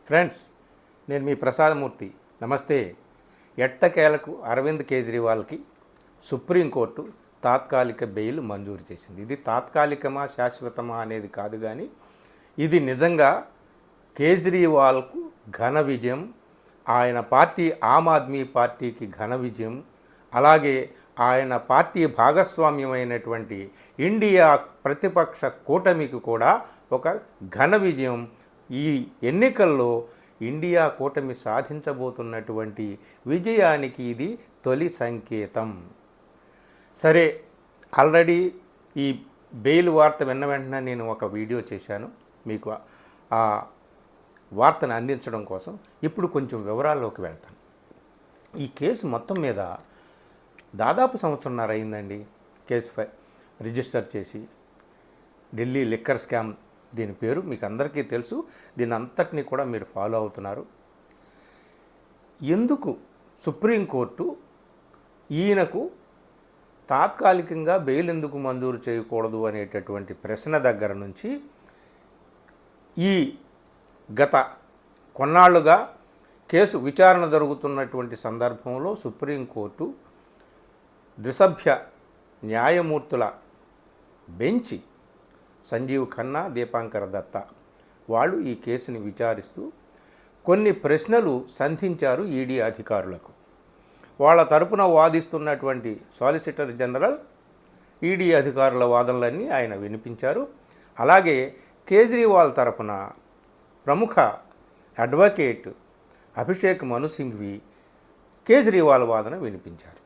Friends, నేను మీ ప్రసాదమూర్తి. నమస్తే. ఎట్టకేలకు అరవింద్ కేజ్రీవాల్కి సుప్రీంకోర్టు తాత్కాలిక బెయిల్ మంజూరు చేసింది. ఇది తాత్కాలికమా శాశ్వతమా అనేది కాదు, కానీ ఇది నిజంగా కేజ్రీవాల్కు ఘన విజయం, ఆయన పార్టీ ఆమ్ ఆద్మీ పార్టీకి ఘన విజయం, అలాగే ఆయన పార్టీ భాగస్వామ్యమైనటువంటి ఇండియా ప్రతిపక్ష కూటమికి కూడా ఒక ఘన విజయం. ఈ ఎన్నికల్లో ఇండియా కూటమి సాధించబోతున్నటువంటి విజయానికి ఇది తొలి సంకేతం. సరే, ఆల్రెడీ ఈ బెయిల్ వార్త విన్న వెంటనే నేను ఒక వీడియో చేశాను మీకు ఆ వార్తను అందించడం కోసం. ఇప్పుడు కొంచెం వివరాల్లోకి వెళ్తాను. ఈ కేసు మొత్తం మీద దాదాపు సంవత్సరంన్నర అయిందండి కేసు రిజిస్టర్ చేసి. ఢిల్లీ లిక్కర్ స్కామ్ దీని పేరు మీకు అందరికీ తెలుసు. దీని అంతటినీ కూడా మీరు ఫాలో అవుతున్నారు. ఎందుకు సుప్రీంకోర్టు ఈయనకు తాత్కాలికంగా బెయిల్ ఎందుకు మంజూరు చేయకూడదు అనేటటువంటి ప్రశ్న దగ్గర నుంచి ఈ గత కొన్నాళ్లుగా కేసు విచారణ జరుగుతున్నటువంటి సందర్భంలో సుప్రీంకోర్టు ద్విసభ్య న్యాయమూర్తుల బెంచి సంజీవ్ ఖన్నా, దీపాంకర్ దత్తా వాళ్ళు ఈ కేసుని విచారిస్తూ కొన్ని ప్రశ్నలు సంధించారు ఈడీ అధికారులకు. వాళ్ళ తరపున వాదిస్తున్నటువంటి సాలిసిటర్ జనరల్ ఈడీ అధికారుల వాదనలన్నీ ఆయన వినిపించారు. అలాగే కేజ్రీవాల్ తరపున ప్రముఖ అడ్వకేట్ అభిషేక్ మను సింఘ్వి కేజ్రీవాల్ వాదన వినిపించారు.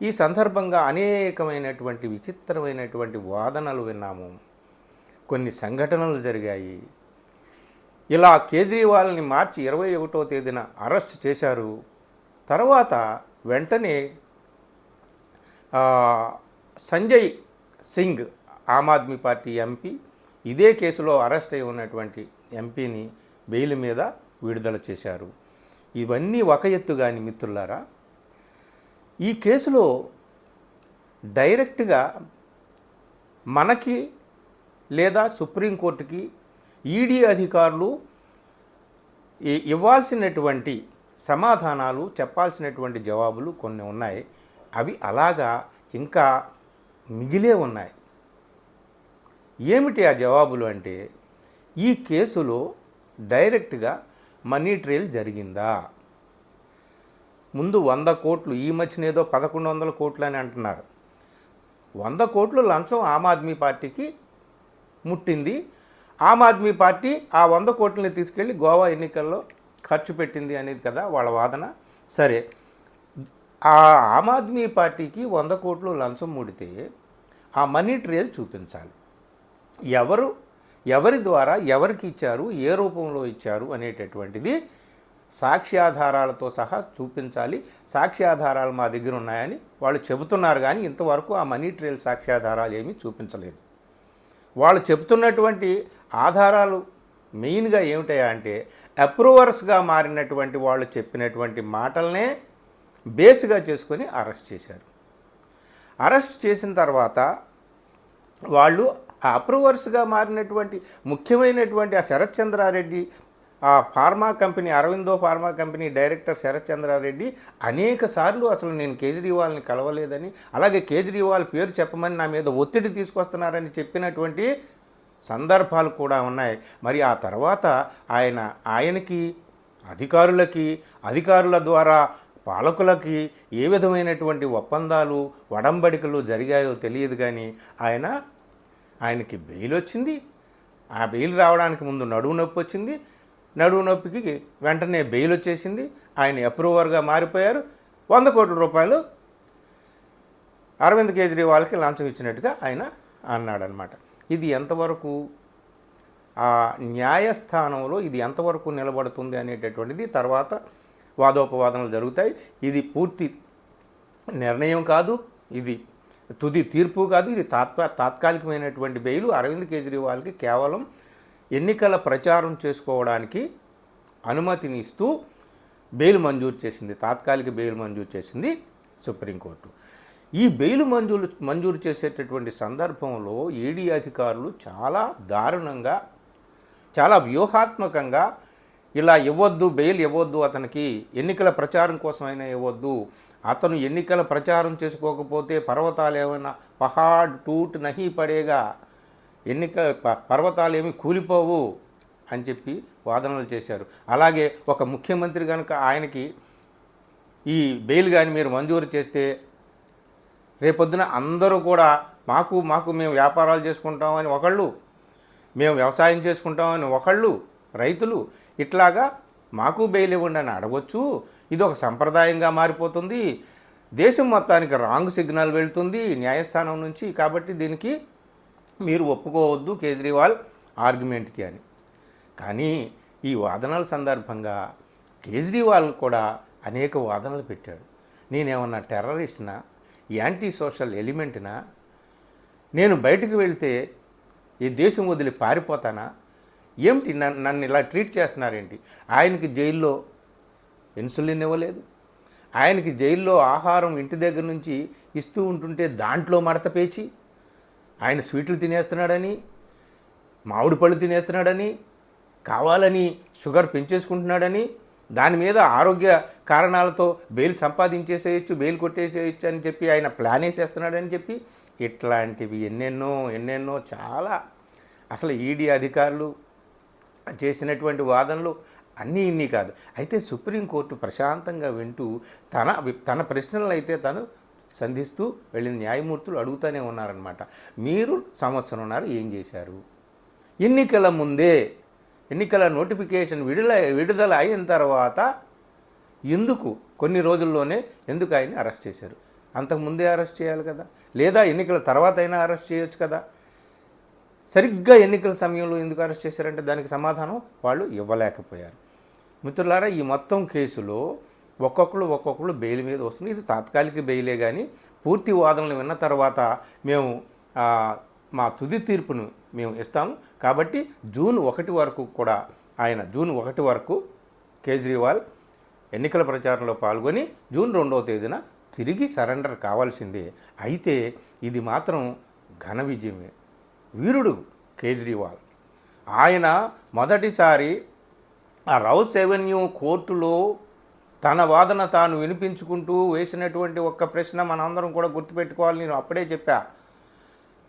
ఈ సందర్భంగా అనేకమైనటువంటి విచిత్రమైనటువంటి వాదనలు విన్నాము. కొన్ని సంఘటనలు జరిగాయి. ఇలా కేజ్రీవాల్ని మార్చి 21వ తేదీన అరెస్ట్ చేశారు. తర్వాత వెంటనే సంజయ్ సింగ్, ఆమ్ ఆద్మీ పార్టీ ఎంపీ, ఇదే కేసులో అరెస్ట్ అయి ఉన్నటువంటి ఎంపీని బెయిల్ మీద విడుదల చేశారు. ఇవన్నీ ఒక ఎత్తు కానీ మిత్రులారా, ఈ కేసులో డైరెక్ట్గా మనకి లేదా సుప్రీంకోర్టుకి ఈడీ అధికారులు ఇవ్వాల్సినటువంటి సమాధానాలు, చెప్పాల్సినటువంటి జవాబులు కొన్ని ఉన్నాయి. అవి అలాగా ఇంకా మిగిలే ఉన్నాయి. ఏమిటి ఆ జవాబులు అంటే, ఈ కేసులో డైరెక్ట్గా మనీ ట్రయల్ జరిగిందా? ముందు 100 కోట్లు, ఈ మధ్యన ఏదో 1100 కోట్లు అని అంటున్నారు. 100 కోట్లు లంచం ఆమ్ ఆద్మీ పార్టీకి ముట్టింది. ఆమ్ ఆద్మీ పార్టీ ఆ 100 కోట్లని తీసుకెళ్ళి గోవా ఎన్నికల్లో ఖర్చు పెట్టింది అనేది కదా వాళ్ళ వాదన. సరే, ఆ ఆమ్ ఆద్మీ పార్టీకి 100 కోట్లు లంచం ముడితే ఆ మనీ ట్రయల్ చూపించాలి. ఎవరి ద్వారా ఎవరికి ఇచ్చారు, ఏ రూపంలో ఇచ్చారు అనేటటువంటిది సాక్ష్యాధారాలతో సహా చూపించాలి. సాక్ష్యాధారాలు మా దగ్గర ఉన్నాయని వాళ్ళు చెబుతున్నారు, కానీ ఇంతవరకు ఆ మనీ ట్రయల్ సాక్ష్యాధారాలు ఏమీ చూపించలేదు. వాళ్ళు చెబుతున్నటువంటి ఆధారాలు మెయిన్గా ఏమిటయా అంటే, అప్రూవర్స్గా మారినటువంటి వాళ్ళు చెప్పినటువంటి మాటలనే బేస్గా చేసుకొని అరెస్ట్ చేశారు. అరెస్ట్ చేసిన తర్వాత వాళ్ళు ఆ అప్రూవర్స్గా మారినటువంటి ముఖ్యమైనటువంటి ఆ శరత్ చంద్రారెడ్డి, ఆ pharma company Aurobindo pharma company director Sharath Chandra Reddy అనేక సార్లు అసలు నేను కేజ్రీవాల్ని కలవలేదని, అలాగే కేజ్రీవాల్ పేరు చెప్పమని నా మీద ఒత్తిడి తీసుకొస్తున్నారని చెప్పినటువంటి సందర్భాలు కూడా ఉన్నాయి. మరి ఆ తర్వాత ఆయనకి అధికారుల ద్వారా పాలకులకి ఏ విధమైనటువంటి ఒప్పందాలు, ఒడంబడికలు జరిగాయో తెలియదు, కానీ ఆయనకి బెయిల్ వచ్చింది. ఆ బెయిల్ రావడానికి ముందు నడువు నొప్పి వచ్చింది. నడువు నొప్పికి వెంటనే బెయిల్ వచ్చేసింది. ఆయన అప్రూవర్గా మారిపోయారు. 100 కోట్ల రూపాయలు అరవింద్ కేజ్రీవాల్కి లంచం ఇచ్చినట్టుగా ఆయన అన్నాడనమాట. ఇది ఎంతవరకు ఆ న్యాయస్థానంలో ఇది ఎంతవరకు నిలబడుతుంది అనేటటువంటిది తర్వాత వాదోపవాదనలు జరుగుతాయి. ఇది పూర్తి నిర్ణయం కాదు, ఇది తుది తీర్పు కాదు. ఇది తాత్కాలికమైనటువంటి బెయిల్. అరవింద్ కేజ్రీవాల్కి కేవలం ఎన్నికల ప్రచారం చేసుకోవడానికి అనుమతిని ఇస్తూ బెయిల్ మంజూరు చేసింది, తాత్కాలిక బెయిల్ మంజూరు చేసింది సుప్రీంకోర్టు. ఈ బెయిల్ మంజూరు చేసేటటువంటి సందర్భంలో ఈడీ అధికారులు చాలా దారుణంగా, చాలా వ్యూహాత్మకంగా ఇలా ఇవ్వద్దు, బెయిల్ ఇవ్వద్దు అతనికి, ఎన్నికల ప్రచారం కోసమైనా ఇవ్వద్దు, అతను ఎన్నికల ప్రచారం చేసుకోకపోతే పర్వతాలు ఏమైనా పహాడ్ టూట్ నహి పడేగా, పర్వతాలు ఏమి కూలిపోవు అని చెప్పి వాదనలు చేశారు. అలాగే ఒక ముఖ్యమంత్రి కనుక ఆయనకి ఈ బెయిల్ కానీ మీరు మంజూరు చేస్తే రేపొద్దున అందరూ కూడా మాకు మేము వ్యాపారాలు చేసుకుంటామని ఒకళ్ళు, మేము వ్యవసాయం చేసుకుంటామని ఒకళ్ళు, రైతులు ఇట్లాగా మాకు బెయిల్ ఇవ్వండి అని అడగొచ్చు. ఇది ఒక సంప్రదాయంగా మారిపోతుంది, దేశం మొత్తానికి రాంగ్ సిగ్నల్ వెళ్తుంది న్యాయస్థానం నుంచి. కాబట్టి దీనికి మీరు ఒప్పుకోవద్దు కేజ్రీవాల్ ఆర్గ్యుమెంట్కి అని. కానీ ఈ వాదనల సందర్భంగా కేజ్రీవాల్ కూడా అనేక వాదనలు పెట్టాడు. నేనేమన్నా టెర్రరిస్ట్నా, యాంటీ సోషల్ ఎలిమెంట్నా, నేను బయటకు వెళ్తే ఈ దేశం వదిలి పారిపోతానా, ఏమిటి నన్ను ఇలా ట్రీట్ చేస్తున్నారేంటి? ఆయనకి జైల్లో ఇన్సులిన్ ఇవ్వలేదు, ఆయనకి జైల్లో ఆహారం ఇంటి దగ్గర నుంచి ఇస్తూ ఉంటుంటే దాంట్లో మడత పేచి ఆయన స్వీట్లు తినేస్తున్నాడని, మామిడి పళ్ళు తినేస్తున్నాడని, కావాలని షుగర్ పెంచేసుకుంటున్నాడని, దాని మీద ఆరోగ్య కారణాలతో బెయిల్ సంపాదించేసేయచ్చు, బెయిల్ కొట్టేసేయచ్చు అని చెప్పి ఆయన ప్లాన్ వేసేస్తున్నాడని చెప్పి ఇట్లాంటివి ఎన్నెన్నో చాలా అసలు ఈడీ అధికారులు చేసినటువంటి వాదనలు అన్నీ ఇన్ని కాదు. అయితే సుప్రీంకోర్టు ప్రశాంతంగా వింటూ తన ప్రశ్నలు అయితే తను సంధిస్తూ వెళ్ళిన న్యాయమూర్తులు అడుగుతూనే ఉన్నారనమాట. మీరు సంవత్సరంన్నర ఏం చేశారు? ఎన్నికల ముందే, ఎన్నికల నోటిఫికేషన్ విడుదల అయిన తర్వాత ఎందుకు కొన్ని రోజుల్లోనే ఎందుకు ఆయన్ని అరెస్ట్ చేశారు? అంతకుముందే అరెస్ట్ చేయాలి కదా, లేదా ఎన్నికల తర్వాత అయినా అరెస్ట్ చేయొచ్చు కదా. సరిగ్గా ఎన్నికల సమయంలో ఎందుకు అరెస్ట్ చేశారంటే దానికి సమాధానం వాళ్ళు ఇవ్వలేకపోయారు. మిత్రులారా, ఈ మొత్తం కేసులో ఒక్కొక్కరు బెయిల్ మీద వస్తుంది. ఇది తాత్కాలిక బెయిలే, కానీ పూర్తి వాదనలు విన్న తర్వాత మేము మా తుది తీర్పును మేము ఇస్తాము. కాబట్టి జూన్ 1 వరకు కూడా జూన్ 1 వరకు కేజ్రీవాల్ ఎన్నికల ప్రచారంలో పాల్గొని జూన్ 2వ తేదీన తిరిగి సరెండర్ కావాల్సిందే. అయితే ఇది మాత్రం ఘన విజయమే. వీరుడు కేజ్రీవాల్. ఆయన మొదటిసారి ఆ రౌస్ ఎవెన్యూ కోర్టులో తన వాదన తాను వినిపించుకుంటూ వేసినటువంటి ఒక్క ప్రశ్న మనందరం కూడా గుర్తుపెట్టుకోవాలి. నేను అప్పుడే చెప్పా,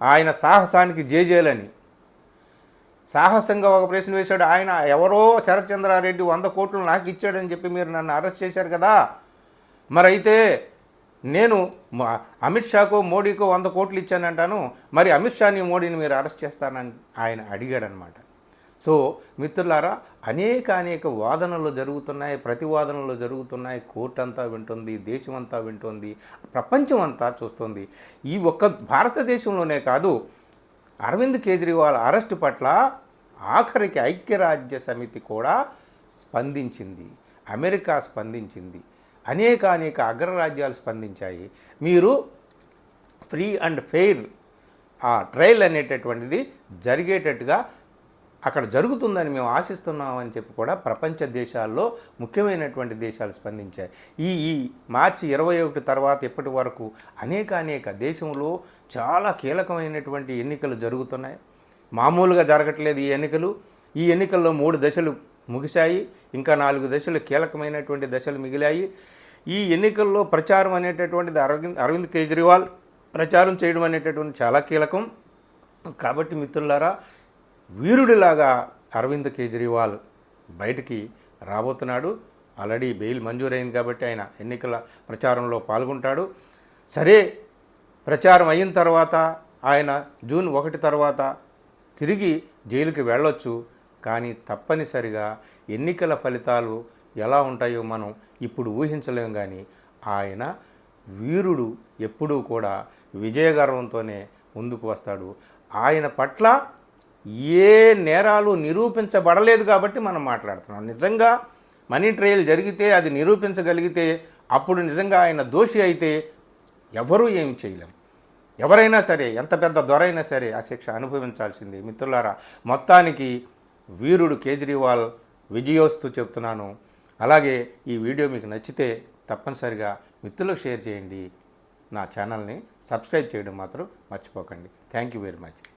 ఆయన సాహసానికి జేజేలని. సాహసంగా ఒక ప్రశ్న వేశాడు. ఆయన ఎవరో శరత్చంద్రారెడ్డి 100 కోట్లు నాకు ఇచ్చాడని చెప్పి మీరు నన్ను అరెస్ట్ చేశారు కదా, మరైతే నేను అమిత్ షాకో మోడీకో 100 కోట్లు ఇచ్చానంటాను, మరి అమిత్ షాని మోడీని మీరు అరెస్ట్ చేస్తానని ఆయన అడిగాడనమాట. సో మిత్రులారా, అనేక వాదనలు జరుగుతున్నాయి, ప్రతివాదనలు జరుగుతున్నాయి. కోర్టు అంతా వింటుంది, దేశం అంతా వింటుంది, ప్రపంచం అంతా చూస్తుంది. ఈ ఒక్క భారతదేశంలోనే కాదు, అరవింద్ కేజ్రీవాల్ అరెస్టు పట్ల ఆఖరికి ఐక్యరాజ్య సమితి కూడా స్పందించింది, అమెరికా స్పందించింది, అనేక అగ్రరాజ్యాలు స్పందించాయి. మీరు ఫ్రీ అండ్ ఫెయిర్ ట్రయల్ అనేటటువంటిది జరిగేటట్టుగా అక్కడ జరుగుతుందని మేము ఆశిస్తున్నామని చెప్పి కూడా ప్రపంచ దేశాల్లో ముఖ్యమైనటువంటి దేశాలు స్పందించాయి. ఈ మార్చి 21 తర్వాత ఇప్పటి వరకు అనేక దేశంలో చాలా కీలకమైనటువంటి ఎన్నికలు జరుగుతున్నాయి. మామూలుగా జరగట్లేదు ఈ ఎన్నికల్లో 3 దశలు ముగిశాయి, ఇంకా 4 దశలు కీలకమైనటువంటి దశలు మిగిలాయి. ఈ ఎన్నికల్లో ప్రచారం అనేటటువంటిది అరవింద్ కేజ్రీవాల్ ప్రచారం చేయడం అనేటటువంటి చాలా కీలకం. కాబట్టి మిత్రులారా, వీరుడిలాగా అరవింద్ కేజ్రీవాల్ బయటికి రాబోతున్నాడు. ఆల్రెడీ బెయిల్ మంజూరైంది కాబట్టి ఆయన ఎన్నికల ప్రచారంలో పాల్గొంటాడు. సరే, ప్రచారం అయిన తర్వాత ఆయన జూన్ 1 తర్వాత తిరిగి జైలుకి వెళ్ళొచ్చు. కానీ తప్పనిసరిగా ఎన్నికల ఫలితాలు ఎలా ఉంటాయో మనం ఇప్పుడు ఊహించలేం. కానీ ఆయన వీరుడు ఎప్పుడూ కూడా విజయగర్వంతోనే ముందుకు వస్తాడు. ఆయన పట్ల ఏ నేరాలు నిరూపించబడలేదు కాబట్టి మనం మాట్లాడుతున్నాం. నిజంగా మనీ ట్రయల్ జరిగితే, అది నిరూపించగలిగితే, అప్పుడు నిజంగా ఆయన దోషి అయితే ఎవరూ ఏమి చేయలేం. ఎవరైనా సరే, ఎంత పెద్ద దొరైనా సరే ఆ శిక్ష అనుభవించాల్సిందే. మిత్రులారా, మొత్తానికి వీరుడు కేజ్రీవాల్ విజయోస్తు చెప్తున్నాను. అలాగే ఈ వీడియో మీకు నచ్చితే తప్పనిసరిగా మిత్రులకు షేర్ చేయండి. నా ఛానల్ని సబ్స్క్రైబ్ చేయడం మాత్రం మర్చిపోకండి. Thank you very much.